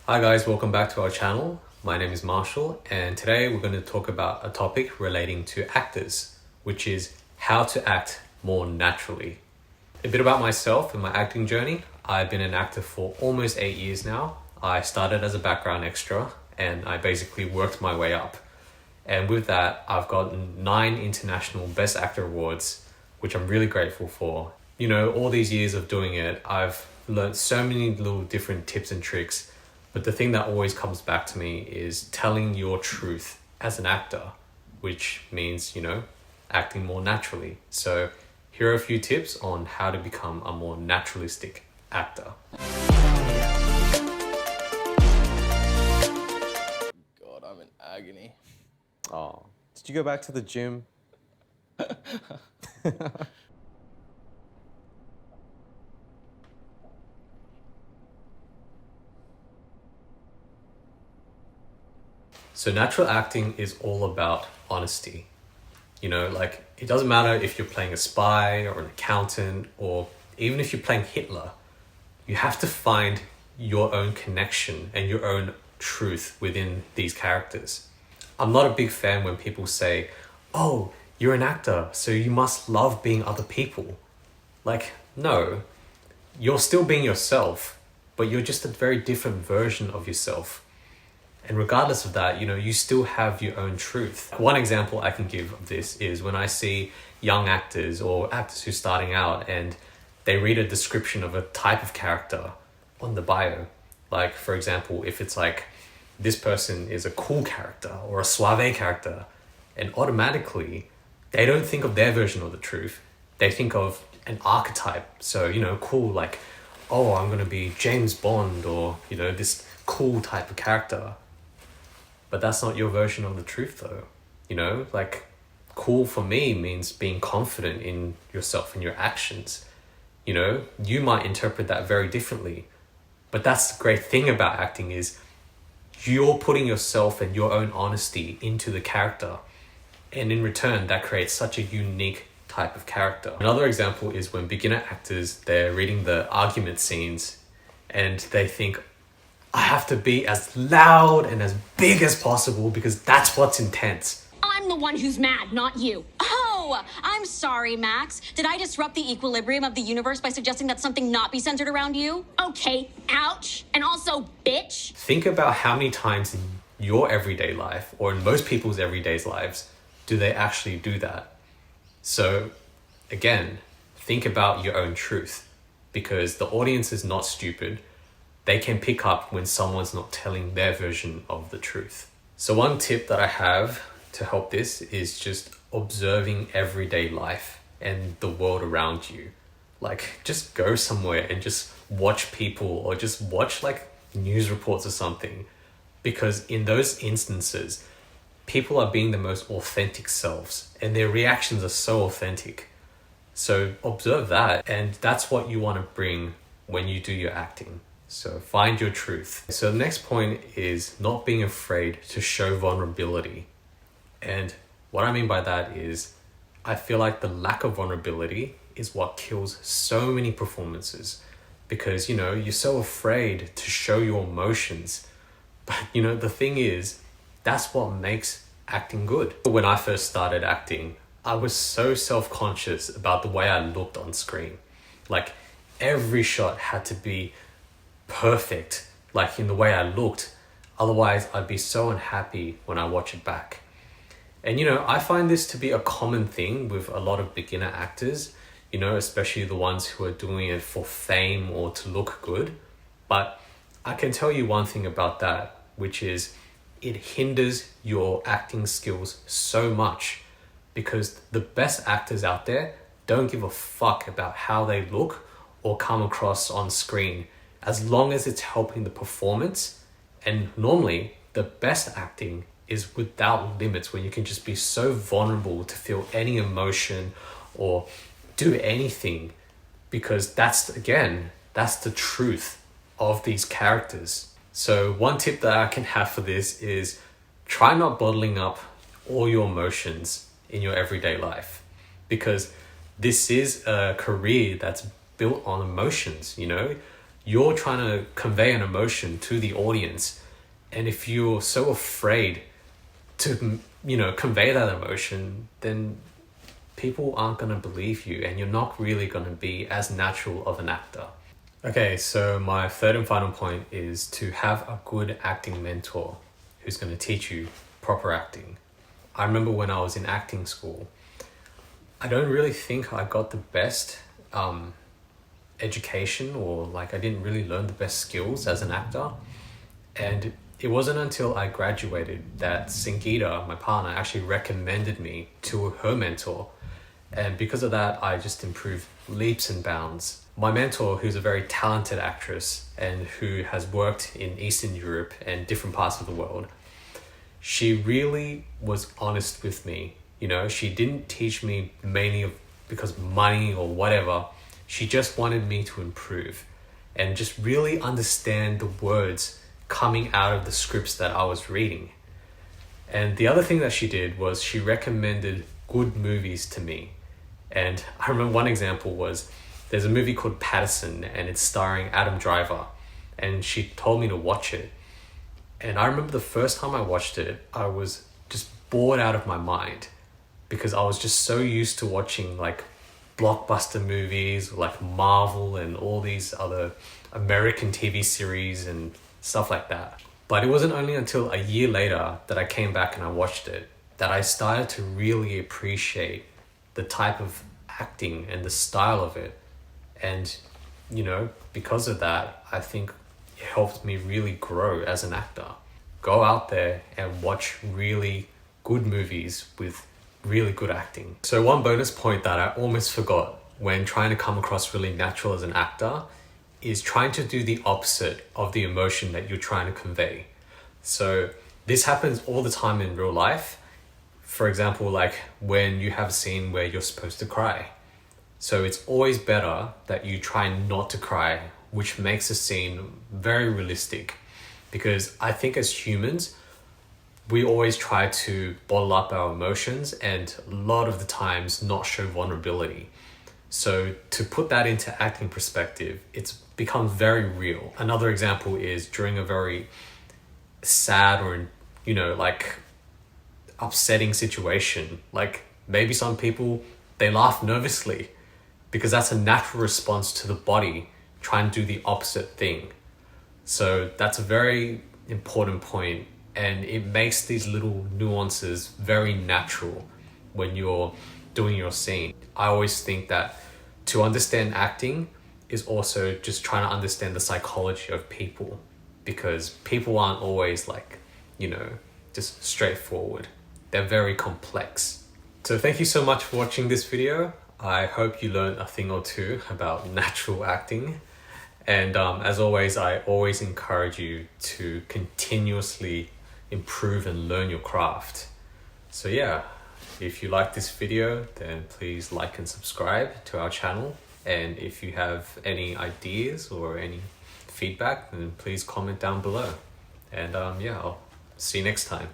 Hi guys, welcome back to our channel. My name is Marshall and today we're going to talk about a topic relating to actors, which is how to act more naturally. A bit about myself and my acting journey. I've been an actor for almost 8 years now. I started as a background extra and I basically worked my way up. And with that, I've gotten 9 international Best Actor awards, which I'm really grateful for. You know, all these years of doing it, I've learned so many little different tips and tricks. But the thing that always comes back to me is telling your truth as an actor, which means, acting more naturally. So here are a few tips on how to become a more naturalistic actor. God, I'm in agony. Oh, did you go back to the gym? So natural acting is all about honesty. It doesn't matter if you're playing a spy or an accountant or even if you're playing Hitler, you have to find your own connection and your own truth within these characters. I'm not a big fan when people say, oh, you're an actor, so you must love being other people. No, you're still being yourself, but you're just a very different version of yourself. And regardless of that, you still have your own truth. One example I can give of this is when I see young actors or actors who are starting out and they read a description of a type of character on the bio. Like, for example, if it's like, this person is a cool character or a suave character, and automatically they don't think of their version of the truth. They think of an archetype. So, cool, like, oh, I'm going to be James Bond or, this cool type of character. But that's not your version of the truth though. Cool for me means being confident in yourself and your actions. You might interpret that very differently. But that's the great thing about acting is you're putting yourself and your own honesty into the character. And in return, that creates such a unique type of character. Another example is when beginner actors, they're reading the argument scenes and they think, I have to be as loud and as big as possible because that's what's intense. I'm the one who's mad, not you. Oh, I'm sorry, Max. Did I disrupt the equilibrium of the universe by suggesting that something not be centered around you? Okay, ouch. And also, bitch. Think about how many times in your everyday life, or in most people's everyday lives, do they actually do that? So, again, think about your own truth because the audience is not stupid. They can pick up when someone's not telling their version of the truth. So one tip that I have to help this is just observing everyday life and the world around you. Just go somewhere and just watch people or just watch news reports or something. Because in those instances, people are being the most authentic selves and their reactions are so authentic. So observe that, and that's what you want to bring when you do your acting. So find your truth. So the next point is not being afraid to show vulnerability. And what I mean by that is I feel like the lack of vulnerability is what kills so many performances because, you're so afraid to show your emotions. But, the thing is, that's what makes acting good. When I first started acting, I was so self-conscious about the way I looked on screen. Every shot had to be perfect, in the way I looked. Otherwise, I'd be so unhappy when I watch it back. And, I find this to be a common thing with a lot of beginner actors, especially the ones who are doing it for fame or to look good. But I can tell you one thing about that, which is it hinders your acting skills so much because the best actors out there don't give a fuck about how they look or come across on screen, as long as it's helping the performance. And normally the best acting is without limits, when you can just be so vulnerable to feel any emotion or do anything, because that's the truth of these characters. So one tip that I can have for this is try not bottling up all your emotions in your everyday life, because this is a career that's built on emotions. you're trying to convey an emotion to the audience. And if you're so afraid to, convey that emotion, then people aren't going to believe you and you're not really going to be as natural of an actor. Okay, so my third and final point is to have a good acting mentor who's going to teach you proper acting. I remember when I was in acting school, I don't really think I got the best education, or I didn't really learn the best skills as an actor. And it wasn't until I graduated that Sangeeta, my partner, actually recommended me to her mentor. And because of that, I just improved leaps and bounds. My mentor, who's a very talented actress and who has worked in Eastern Europe and different parts of the world, she really was honest with me. She didn't teach me mainly because of money or whatever. She just wanted me to improve and just really understand the words coming out of the scripts that I was reading. And the other thing that she did was she recommended good movies to me. And I remember one example was, there's a movie called Patterson and it's starring Adam Driver, and she told me to watch it. And I remember the first time I watched it, I was just bored out of my mind because I was just so used to watching blockbuster movies like Marvel and all these other American TV series and stuff like that. But it wasn't only until a year later that I came back and I watched it that I started to really appreciate the type of acting and the style of it. And, because of that, I think it helped me really grow as an actor. Go out there and watch really good movies with really good acting. So one bonus point that I almost forgot when trying to come across really natural as an actor is trying to do the opposite of the emotion that you're trying to convey. So this happens all the time in real life. For example, when you have a scene where you're supposed to cry. So it's always better that you try not to cry, which makes the scene very realistic. Because I think as humans, we always try to bottle up our emotions and a lot of the times not show vulnerability. So to put that into acting perspective, it's become very real. Another example is during a very sad or, upsetting situation. Maybe some people, they laugh nervously because that's a natural response to the body trying to do the opposite thing. So that's a very important point, and it makes these little nuances very natural when you're doing your scene. I always think that to understand acting is also just trying to understand the psychology of people, because people aren't always just straightforward. They're very complex. So thank you so much for watching this video. I hope you learned a thing or two about natural acting. And as always, I always encourage you to continuously improve and learn your craft. So yeah, if you like this video, then please like and subscribe to our channel. And if you have any ideas or any feedback, then please comment down below. And I'll see you next time.